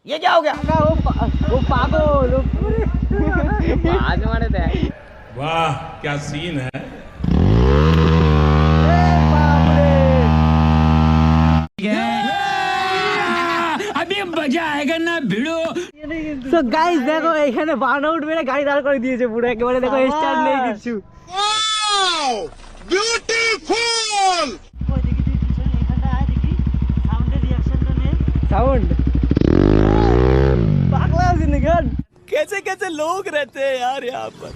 ये क्या हो गया? वो पागल बाद मारे थे। वाह क्या सीन है। अभी मजा आएगा ना भिड़ो। So guys देखो এখানে বার্ন আউট মেরে গাড়ি দাঁড় করে দিয়েছে পুরো একেবারে দেখো স্টার্ট নেই কিছু। Wow beautiful. ওই দেখি তুই পিছনে এখানটা আয় দেখি সাউন্ডের রিঅ্যাকশনটা নে। साउंड पागल है जिंदगी। कैसे कैसे लोग रहते हैं यार यहाँ पर।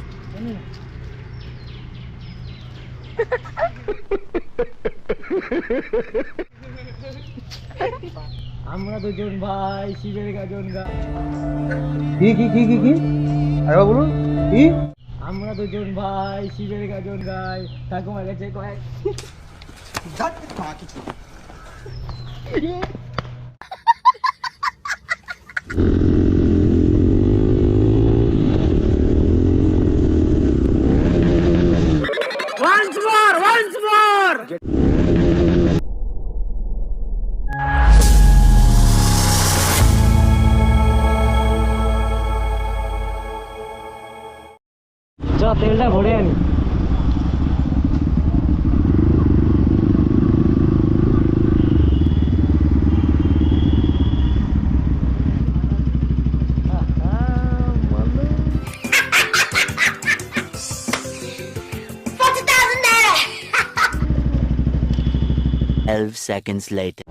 আমরা দুজন ভাই শিবের গাজন গাই। কি আরে বলুন কি? আমরা দুজন ভাই শিবের গাজন গাই। ঠাকুমার কাছে কয়েক কিছু once more চল তেলটা ভরে আনি। Seconds later.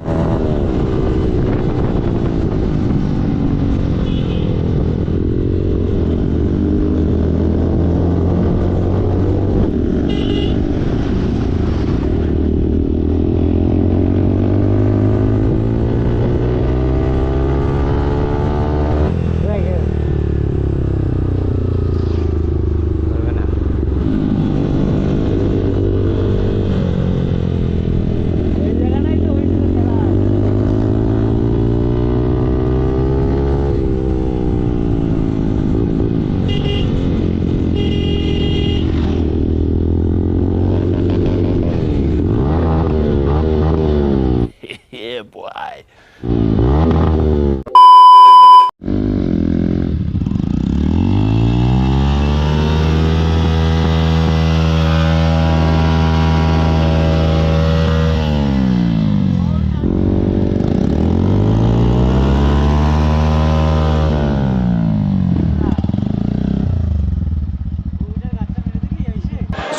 Yeah, boy.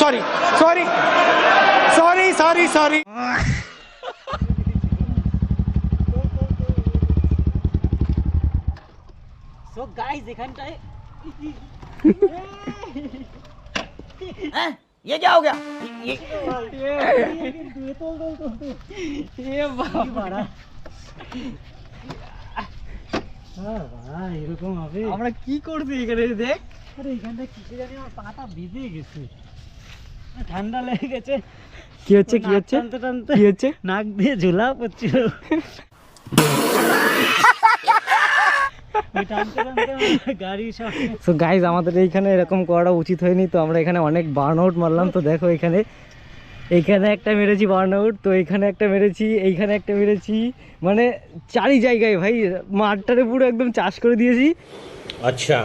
Sorry so guys এখানটায় ये क्या हो गया? ये বাবা ভাই এরকম হবে। আমরা কি করছি এখানে দেখ। আরে এখানটা কিসে জানি আমার পাটা ভিজে গেছে, ঠান্ডা লেগে গেছে। কি হচ্ছে কি হচ্ছে টানতে টানতে কি হচ্ছে? নাক দিয়ে ঝোলা পড়ছিল। টানতে টানতে আমার গাড়ি সব। সো গাইজ আমাদের এইখানে এরকম করাটা উচিত হয়নি, তো আমরা এখানে অনেক বার্ন আউট মারলাম। তো দেখো এখানে একটা মেরেছি বার্ন আউট, তো এইখানে একটা মেরেছি, এইখানে একটা মেরেছি, মানে চারি জায়গায় ভাই মাঠটারে পুরো একদম চাষ করে দিয়েছি। আচ্ছা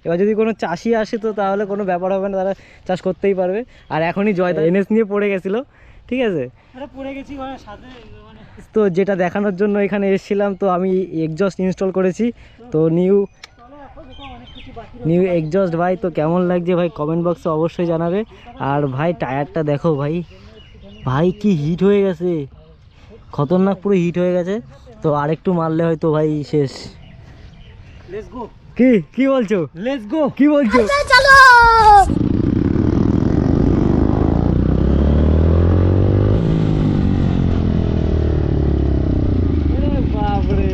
এবার যদি কোনো চাষি আসে তো তাহলে কোনো ব্যাপার হবে না, তারা চাষ করতেই পারবে। আর এখনই জয়দা এনএস নিয়ে পড়ে গেছিলো, ঠিক আছে। আরে পড়ে গেছি মানে সাথে মানে তো যেটা দেখানোর জন্য এখানে এসেছিলাম, তো আমি এক্সজস্ট ইনস্টল করেছি। তো নিউ এক্সজস্ট ভাই, তো কেমন লাগছে ভাই কমেন্ট বক্সে অবশ্যই জানাবে। আর ভাই টায়ারটা দেখো ভাই, ভাই কি হিট হয়ে গেছে, খতরনাক পুরো হিট হয়ে গেছে। তো আরেকটু মারলে হয়তো ভাই শেষ। Let's go. কি বলছো? Let's go. কি বলছো? চলো। বাপরে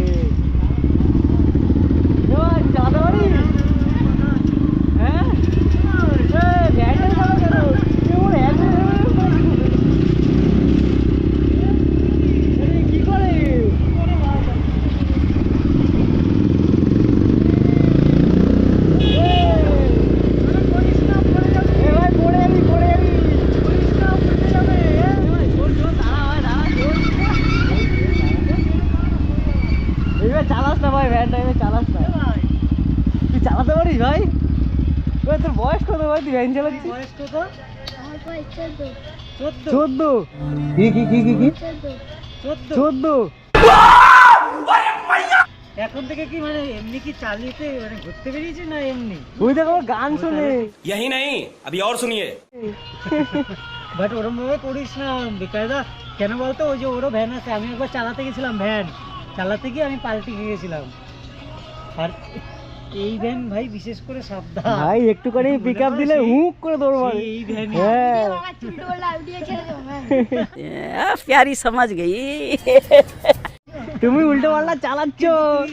ভাই ভ্যান টাইমে চালাস না। তুই চালাতে পারিস ভাই? ওই তোর বয়স কত ভাই, তুই ভ্যান চালাচ্ছিস? বয়স কত? আমার বয়স 14 14? কি কি কি কি কি 14 14? এখন থেকে কি মানে এমনি কি চালিয়েতে মানে ঘুরতে বেরিয়েছিস না এমনি? ওই দেখো গান শুনে। यही नहीं अभी और सुनिए বাট ওরম ভাবে করিস না বেকায়দা। কেন বলতো, ওই যে ওরও ভ্যান আছে, আমি একবার চালাতে গেছিলাম ভ্যান, চালাতে গিয়ে আমি পাল্টি খেয়ে গেছিলাম। আর এই ভ্যান ভাই বিশেষ করে সাবধান ভাই একটুখানি পিক আপ দিলে হুক করে দৌড় মারে। এই ভ্যান হ্যাঁ বাবা চুলটো বলা আইডিয়া ছেড়ে দাও হ্যাঁ प्यारी समझ गई তুমি উল্টো পাল্টা চালাচ্ছ,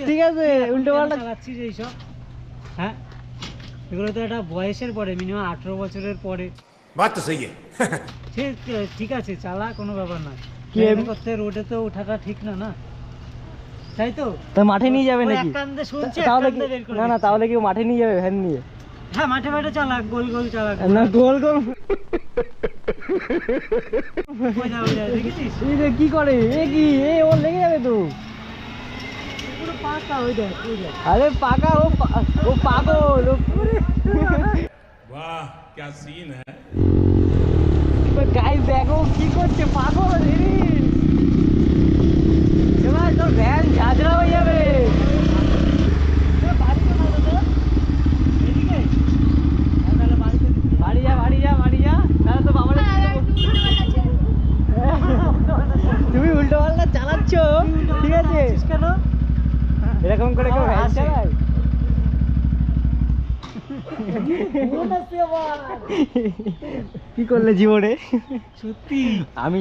ঠিক আছে? উল্টো পাল্টা চালাচ্ছিস এইসব, হ্যাঁ এগুলো তো একটা বয়সের পরে, মিনিমাম 18 বছরের পরে। बात तो सही है ঠিক আছে চালা, কোনো ব্যাপার না। কি এমনি করতে রোডে তো ওঠাটা ঠিক না, না তাই তো? তা মাঠে নিয়ে যাবে ওই নাকি? এক কান্দে শুনছে, এক তাহলে কান্দে কি, বের করে না না দিচ্ছে। তাহলে কি ও মাঠে নিয়ে যাবে ভ্যান নিয়ে? হ্যাঁ মাঠে মাঠে চালাক, গোল গোল চালাক, না গোল গোল মজা মজা, দেখেছিস? এই যে কি করে, এ কি, এ ওর লেগে যাবে তো। পুরো পাকা, ওই দেখ ওই দেখ। আরে পাকা, ও পাগল। वाह क्या सीन है। গাইস দেখো কি করছে, পাগল। এবার তোর ভ্যান ঝাঁঝরা হয়ে যাবে। এদিকে? হ্যাঁ, তাহলে বাড়িতে দিবি। বাড়ি যা বাড়ি যা বাড়ি যা, তাহলে তো বাবার তুমি উল্টো পাল্টা চালাচ্ছ, ঠিক আছে? আসছিস কেন? এরকম করে কেউ ভ্যান আসে। চালায়? ফোন আসছে আবার। কি করলে জীবনে? সত্যি আমি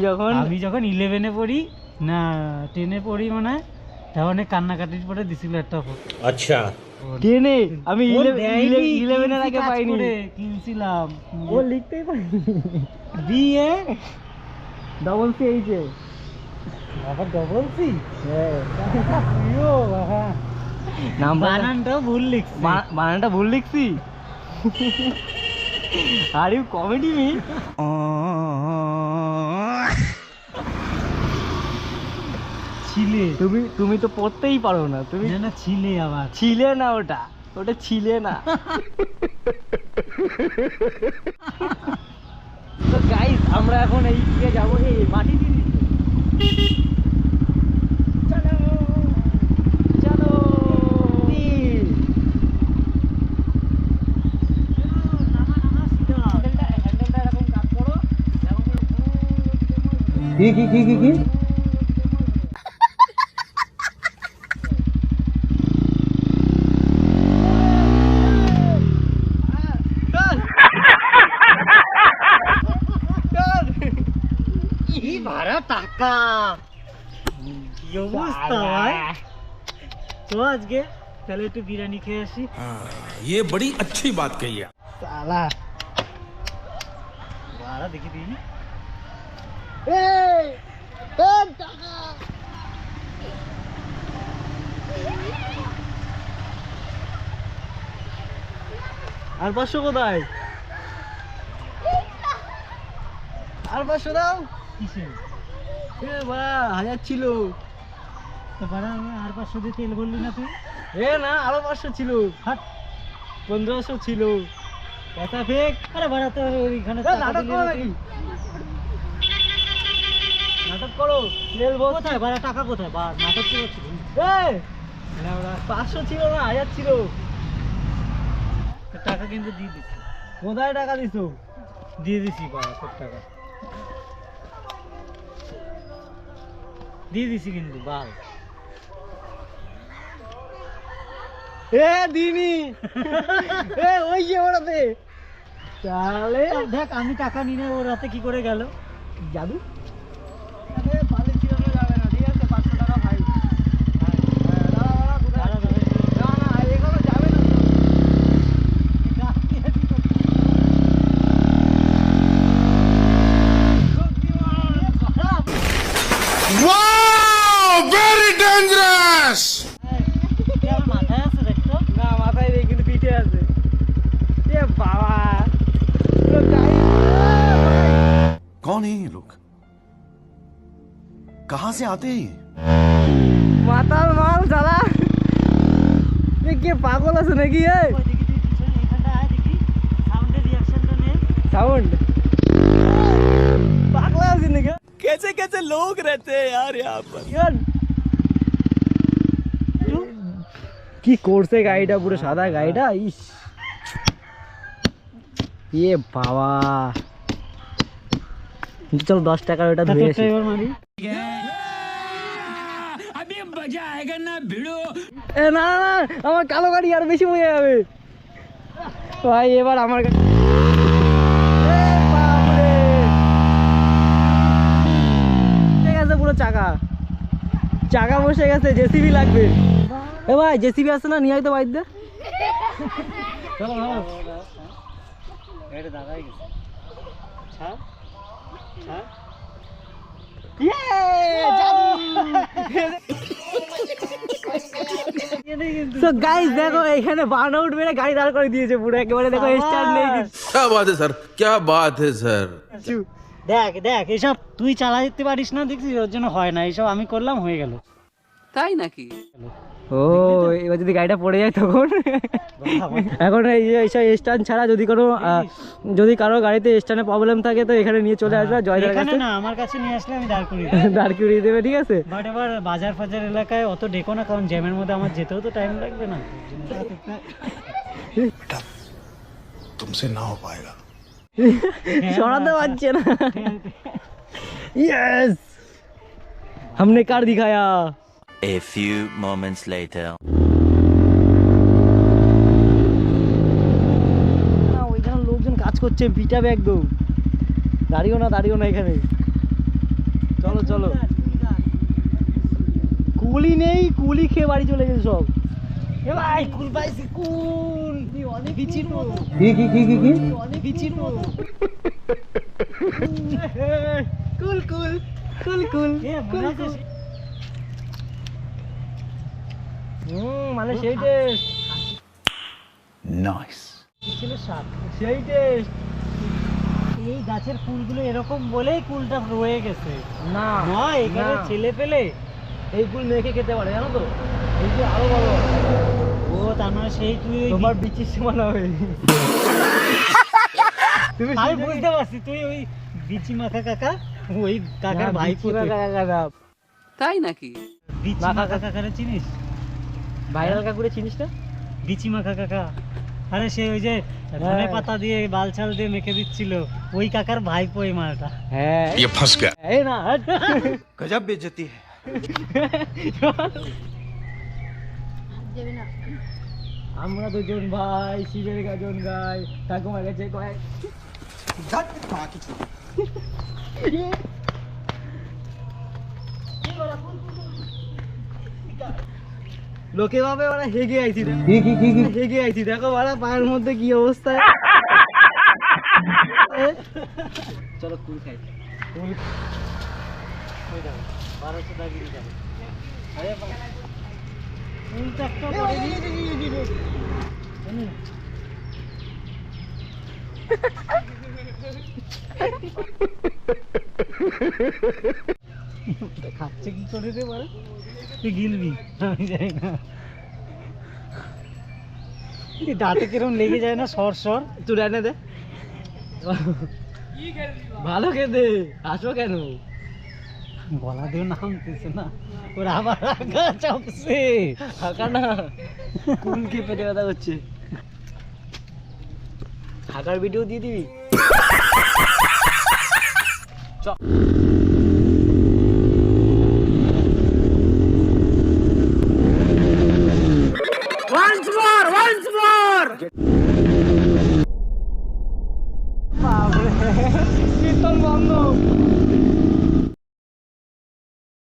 যখন 11-এ পড়ি না 10-এ পড়ি মানে, তখন কান্নাকাটির পরে দিছিল একটা ফোন। अच्छा টেনে, আমি ফোন দেয়নি, 11-এর আগে কাজ পাইনি। করে কিনছিলাম। ও লিখতেই পারিনি। বিয়ে ডবল সি এইচে। আবার ডবল সি, হ্যাঁ, বাবা নাম্বার বানানটাও ভুল লিখছি। বানানটা ভুল লিখছি। Are you comedy me. ছিলে, তুমি তো পড়তেই পারো না। তুমি না না ছিলে আবার। ছিলে না, ওটা ছিলে না। তো গাইস আমরা এখন এই দিকে যাবো, এই মাটি দিয়ে দিচ্ছি। চলো চলো। হ্যান্ডেলটা এরকম কাজ করো, এরকম করে কি কি কি কি কি কি ভাড়া টাকা, কি অবস্থা ভাই। তো আজকে তাহলে একটু বিরিয়ানি খেয়ে আসি। ये बड़ी अच्छी बात कही है সালা। ভাড়া দেখি দিই। আর 500 কোথায়? আর 500 দাও। কিসে? এ বা 1000 ছিল। তো ভাড়া আর 500 দিয়ে তেল বললি না তুই? এ না, আরো 500 ছিল। হাট 1500 ছিল। কথা ফেক। আরে ভাড়া তো ওইখানে নাটক করো নাকি? নাটক করো। তেল বস। কোথায় ভাড়া, টাকা কোথায়? বা নাটক কি করছিস? এই 500 ছিল না, 1000 ছিল। টাকা কিন্তু দিয়ে দিচ্ছি, কোথায় টাকা দিছো? দিয়ে দিছি ভাড়া, সব টাকা দিয়ে দিছি কিন্তু বাল। এ দিনি। এ ওই যে ওরাতে। তাহলে দেখ আমি টাকা নিয়ে ওর হাতে কি করে গেল? জাদু। আরে বালে চিরানো যাবে না, ঠিক আছে? 500 টাকা ভাই। হ্যাঁ, দাঁড়া কোথায়? না না, এগুলো যাবে না তো। वेरी डेंजरस আমার মাথায় আছে দেখতো। না মাথায় নেই, কিন্তু পিঠে আছে। এ বাবা, পুরো গাড়ি। कौन है ये लोग कहाँ से आते हैं ये মাতাল মাল জ্বালা। এ কে পাগল আছে নাকি? ওই দেখি তুই পিছনে এখানটা আয় দেখি, সাউন্ডের রিয়াকশনটা নে। সাউন্ড পাগলা আছে নাকি? कैसे कैसे लोग रहते हैं यार यहाँ पर। ইয়ার কি করছে গাড়িটা, পুরো সাদা গাড়িটা, ইস ইয়ে বাবা। চলো 10 টাকার ওটা ধুয়ে আসি। এবার মারি। এ না না, আমার কালো গাড়ি আর বেশি মজা যাবে ভাই। এবার আমার গাড়ি, এ বাপরে, ঠিক আছে, পুরো চাকা চাকা বসে গেছে। জেসিবি লাগবে। এ ভাই জেসিবি আছে না, নিয়ে আয় তো বাইরে। চলো ভালো। এটা দাদাই গেছে। ছাড় ছাড়। তো গাইস দেখো, এখানে বার্ন আউট মেরে গাড়ি দাঁড় করে দিয়েছে পুরো একেবারে। দেখো স্টার্ট নেই কিছু। क्या बात है सर, क्या बात है सर। দেখ দেখ, এসব তুই চালাতে পারিস না, দেখছিস, ওর জন্য হয় না। এইসব আমি করলাম, হয়ে গেল। তাই নাকি? ও এবার যদি গাড়িটা পড়ে যায় তখন? এখন এই যে এইসব স্ট্যান্ড ছাড়া যদি কোনো যদি কারো গাড়িতে স্ট্যান্ডে প্রবলেম থাকে তো এখানে নিয়ে চলে আসবে জয়দার এখানে কাছে, না, আমার কাছে নিয়ে আসলে আমি দাঁড় করিয়ে দাঁড় করিয়ে দেবে, ঠিক আছে? বাট এবার বাজার ফাজার এলাকায় অত ডেকো না, কারণ জ্যামের মধ্যে আমার যেতেও তো টাইম লাগবে না। तुमसे ना हो पाएगा। সরাতে পারছে না। यस हमने कार दिखाया। A few moments later. না ওইখানে লোকজন কাজ করছে, পিটাবে একদম। দাঁড়িও না এখানে। চলো চলো, কুলি নেই, কুলি খেয়ে বাড়ি চলে গেছে সব। এ ভাই, কুল পাইছি, কুল অনেক বিচির মতো, কি অনেক বিচির মতো। কুল কুল কুল কুল এ মনে আছে মানে সেই টেস্ট, नाइस। ছিল সাপ। সেই টেস্ট। এই গাছের ফুলগুলো এরকম বলেই কুলটা রয়ে গেছে। না নয়, এখানে না। ছেলে পেলে এই কুল মেখে খেতে পারে, জানো তো? এই যে আরো বড়, ও তার মানে সেই তুই ওই তোমার বিচির সমান হবে। তুমি আমি বুঝতে পারছি, তুই ওই বিচি মাখা কাকা, ওই কাকার ভাই তাই নাকি? বিচি মাখা মাখা কাকারে চিনিস? ভাইরাল কাকুরে চিনিস না? বিচি মাখা কাকা, আরে সে ওই যে ধনে পাতা দিয়ে বাল ছাল দিয়ে মেখে দিচ্ছিল, ওই কাকার ভাইপো এই মালটা। হ্যাঁ ये फंस गया। এই না হাট। गजब बेइज्जती है। দেবে না। আমরা দুজন ভাই শিবের গাজন গাই, ঠাকুমার কাছে কয় লোকে ভাবে ওরা হেগে আইছি, হেগে আইছি। দেখো ওরা পায়ের মধ্যে কি অবস্থা। চলো কুল খাই। কুল ওই দেখো 1200 টাকা দিয়ে যাবে। আরে বাবা, কুলটা একটা পড়ে নি। খাচ্ছে কি করে রে বলে? তুই গিলবি, আমি জানি না। দাঁতে কিরম লেগে যায় না, সর সর। তুই এনে দে, ভালো খেতে। আসো কেন? গলা দিয়েও নামতেছে না, ওরা আবার আগা চাপছে। হাঁকা না, কুল খেয়ে পেটে ব্যথা করছে। হাঁকার ভিডিও দিয়ে দিবি। কীর্তন বন্ধ।